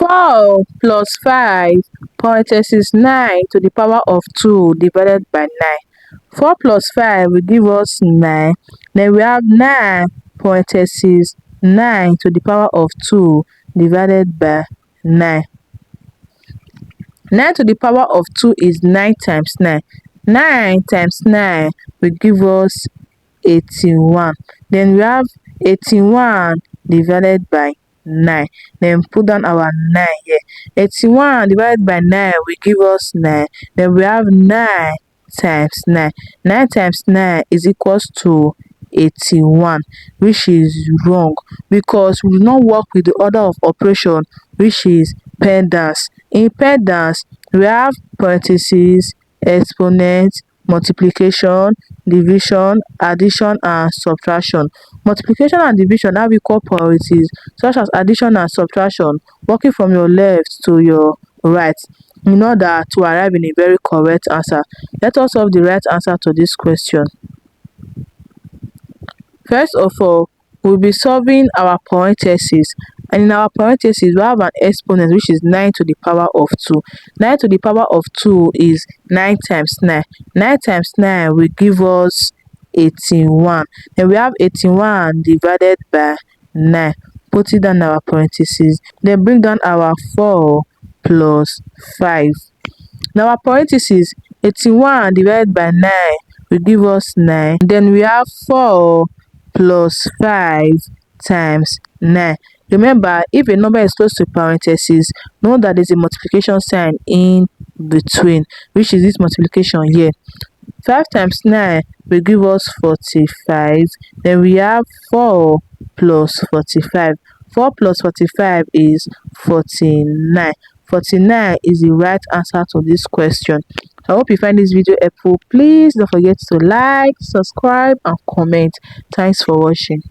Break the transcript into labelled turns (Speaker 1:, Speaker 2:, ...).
Speaker 1: 4 plus 5 parenthesis 9 to the power of 2 divided by 9. 4 plus 5 will give us 9. Then we have 9 parenthesis 9 to the power of 2 divided by 9. 9 to the power of 2 is 9 times 9. 9 times 9 will give us 81. Then we have 81 divided by 9. Then put down our 9 here. 81 divided by 9 will give us 9. Then we have 9 times 9. 9 times 9 is equals to 81, which is wrong because we do not work with the order of operation, which is PEMDAS. In PEMDAS, we have parentheses, exponents, multiplication, division, addition and subtraction. Multiplication and division have equal priorities, such as addition and subtraction, working from your left to your right in order to arrive in a very correct answer. Let us solve the right answer to this question. First of all, we'll be solving our parentheses, and in our parentheses we have an exponent, which is 9 to the power of 2. 9 to the power of 2 is 9 times 9. 9 times 9 will give us 81. Then we have 81 divided by 9. Put it down in our parentheses. Then bring down our 4 plus 5. Now our parentheses, 81 divided by 9 will give us 9. Then we have 4 plus 5 times 9. Remember, if a number is close to parentheses, know that there's a multiplication sign in between, which is this multiplication here. 5 times 9 will give us 45. Then we have 4 plus 45. 4 plus 45 is 49. 49 is the right answer to this question. I hope you find this video helpful. Please don't forget to like, subscribe and comment. Thanks for watching.